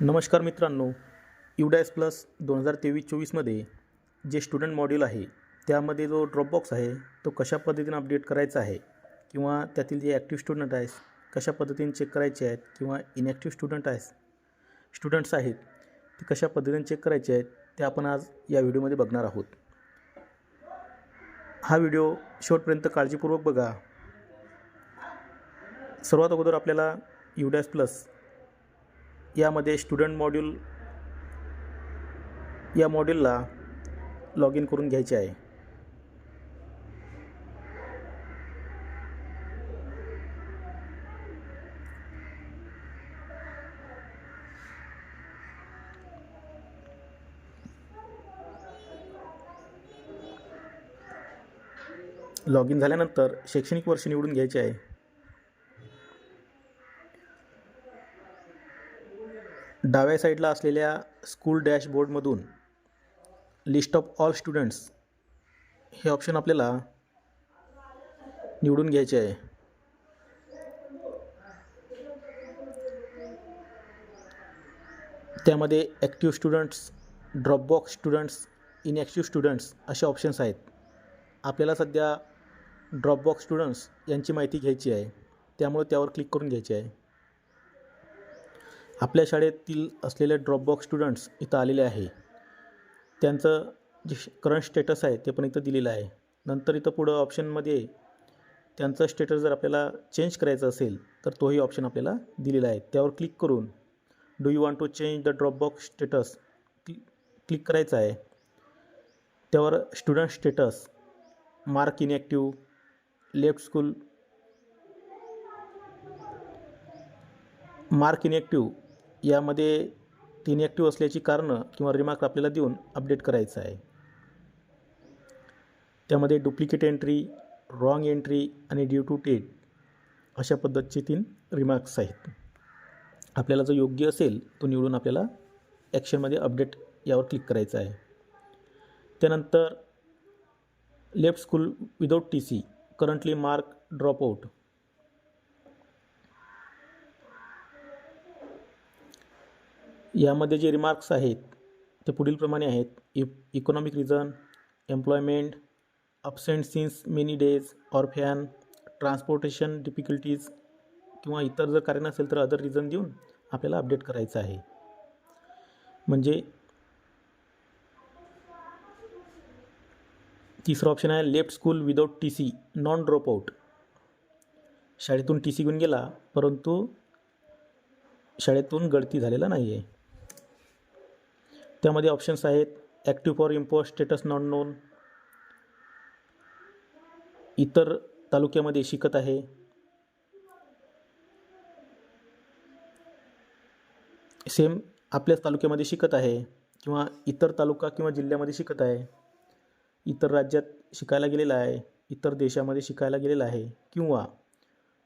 नमस्कार मित्रांनो, UDAS plus 2023-24मध्ये जे स्टुडंट मॉड्यूल आहे त्यामध्ये जो ड्रॉपबॉक्स आहे तो कशा पद्धतीने अपडेट करायचा आहे किंवा त्यातील जे ॲक्टिव्ह स्टुडंट आहेत कशा पद्धतीने चेक करायचे आहेत किंवा इनॅक्टिव्ह स्टुडंट्स आहेत ते कशा पद्धतीने चेक करायचे आहेत ते आपण आज या व्हिडिओमध्ये बघणार आहोत. हा व्हिडिओ शेवटपर्यंत काळजीपूर्वक बघा. सर्वात अगोदर आपल्याला UDAS प्लस यामध्ये स्टुडंट मॉड्यूल या मॉड्यूलला लॉग इन करून घ्यायचे आहे. लॉग इन झाल्यानंतर शैक्षणिक वर्ष निवडून घ्यायचे आहे. डाव्या साईडला असलेल्या स्कूल डॅशबोर्डमधून लिस्ट ऑफ ऑल स्टुडंट्स हे ऑप्शन आपल्याला निवडून घ्यायचे आहे. त्यामध्ये active students, dropbox students, inactive students असे ऑप्शन्स आहेत. आपल्याला सध्या ड्रॉपबॉक्स स्टुडंट्स यांची माहिती घ्यायची आहे, त्यामुळे त्यावर क्लिक करून घ्यायचे आहे. आपल्या शाळेतील असलेले ड्रॉपबॉक्स स्टुडंट्स इथं आलेले आहे. त्यांचं जे करंट स्टेटस आहे ते पण इथं दिलेलं आहे. नंतर इथं पुढं ऑप्शनमध्ये त्यांचं स्टेटस जर आपल्याला चेंज करायचं असेल तर तोही ऑप्शन आपल्याला दिलेला आहे. त्यावर क्लिक करून do you want to change the Dropbox status click करायचं आहे. त्यावर student status, mark inactive, left school, mark inactive यामध्ये इनॲक्टिव्ह असल्याची कारणं किंवा रिमार्क आपल्याला देऊन अपडेट करायचं आहे. त्यामध्ये डुप्लिकेट एंट्री, रॉंग एंट्री आणि ड्यू टू डेट अशा पद्धतीचे 3 रिमार्क्स आहेत. आपल्याला जो योग्य असेल तो निवडून आपल्याला ॲक्शनमध्ये अपडेट यावर क्लिक करायचं आहे. त्यानंतर left school without TC currently mark drop out. यामध्ये जे रिमार्क्स आहेत ते पुढीलप्रमाणे आहेत. Economic reason, employment, absent since many days, orphan, transportation difficulties किंवा इतर जर कारण असेल तर अदर रिझन देऊन आपल्याला अपडेट करायचं आहे. म्हणजे तिसरा ऑप्शन आहे left school without TC non drop out. शाळेतून TC घेऊन गेला परंतु शाळेतून गळती झालेला नाही आहे. त्यामध्ये ऑप्शन्स आहेत active for imposed status not non, इतर तालुक्यामध्ये शिकत आहे, सेम आपल्याच तालुक्यामध्ये शिकत आहे किंवा इतर तालुका किंवा जिल्ह्यामध्ये शिकत आहे, इतर राज्यात शिकायला गेलेला आहे, इतर देशामध्ये शिकायला गेलेला आहे किंवा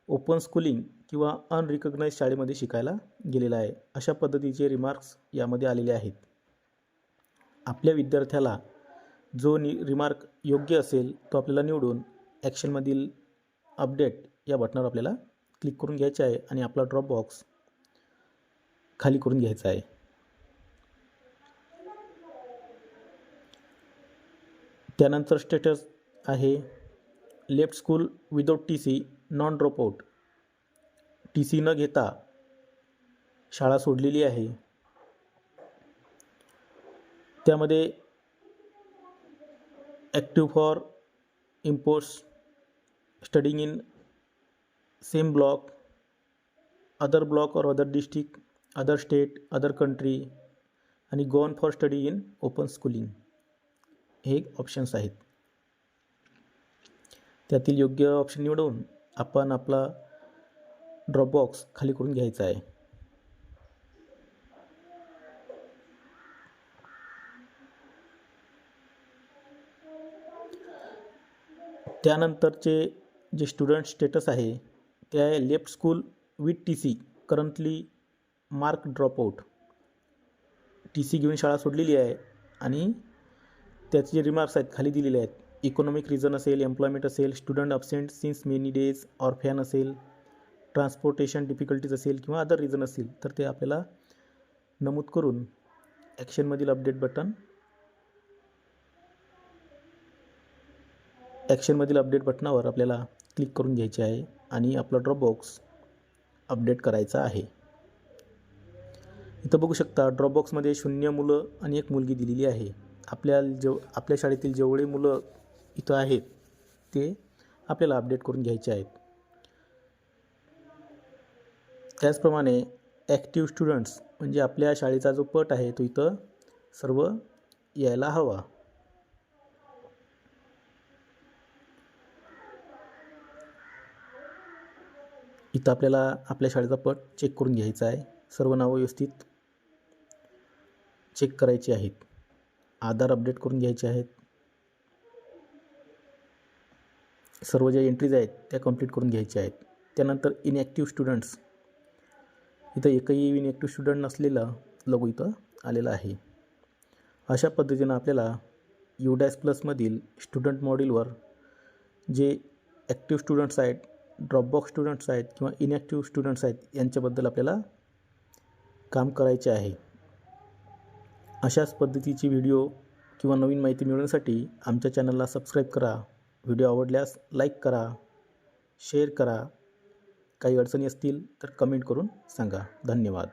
ओपन स्कूलिंग किंवा अनरिकग्नाइज शाळेमध्ये शिकायला गेलेला आहे. अशा पद्धतीचे रिमार्क्स यामध्ये आलेले आहेत. आपल्या विद्यार्थ्याला जो रिमार्क योग्य असेल तो आपल्याला निवडून ॲक्शनमधील अपडेट या बटनावर आपल्याला क्लिक करून घ्यायचे आहे आणि आपला ड्रॉपबॉक्स खाली करून घ्यायचा आहे. त्यानंतर स्टेटस आहे left school without TC non drop out. TC न घेता शाळा सोडलेली आहे. त्यामध्ये active for imports, studying in same block, other block और other district, other state, other country आणि gone for study in open schooling हे ऑप्शन्स आहेत. त्यातील योग्य ऑप्शन निवडून आपण आपला ड्रॉपबॉक्स खाली करून घ्यायचा आहे. त्यानंतरचे जे स्टुडंट स्टेटस आहे ते आहे left school with TC currently mark drop out. TC घेऊन शाळा सोडलेली आहे आणि त्याचे जे रिमार्क्स आहेत खाली दिलेले आहेत. इकॉनॉमिक रिझन असेल, एम्प्लॉयमेंट असेल, student absent since many days, orphan असेल, ट्रान्सपोर्टेशन डिफिकल्टीज असेल किंवा अदर रिझन असेल तर ते आपल्याला नमूद करून ॲक्शनमधील अपडेट बटनावर आपल्याला क्लिक करून घ्यायचे आहे आणि आपला ड्रॉपबॉक्स अपडेट करायचा आहे. इथं बघू शकता ड्रॉपबॉक्समध्ये 0 मुलं आणि 1 मुलगी दिलेली आहे. आपल्या शाळेतील जेवढे मुलं इथं आहेत ते आपल्याला अपडेट करून घ्यायचे आहेत. त्याचप्रमाणे ॲक्टिव्ह स्टुडंट्स म्हणजे आपल्या शाळेचा जो पट आहे तो इथं सर्व यायला हवा. इथं आपल्याला आपल्या शाळेचा पट चेक करून घ्यायचा आहे. सर्व नावं व्यवस्थित चेक करायची आहेत. आधार अपडेट करून घ्यायचे आहेत. सर्व ज्या एंट्रीज आहेत त्या कंप्लीट करून घ्यायच्या आहेत. त्यानंतर इनॲक्टिव्ह स्टुडंट्स, इथं एकही इनॲक्टिव्ह स्टुडंट नसलेला लोगो इथं आलेला आहे. अशा पद्धतीनं आपल्याला UDAS+मधील स्टुडंट मॉड्यूलवर जे ॲक्टिव्ह स्टुडंट्स आहेत, ड्रॉपबॉक्स स्टुडंट्स आहेत किंवा इनॲक्टिव्ह स्टुडंट्स आहेत यांच्याबद्दल आपल्याला काम करायचे आहे. अशाच पद्धतीची व्हिडिओ किंवा नवीन माहिती मिळवण्यासाठी आमच्या चॅनलला सबस्क्राईब करा. व्हिडिओ आवडल्यास लाईक करा, शेअर करा. काही अडचणी असतील तर कमेंट करून सांगा. धन्यवाद.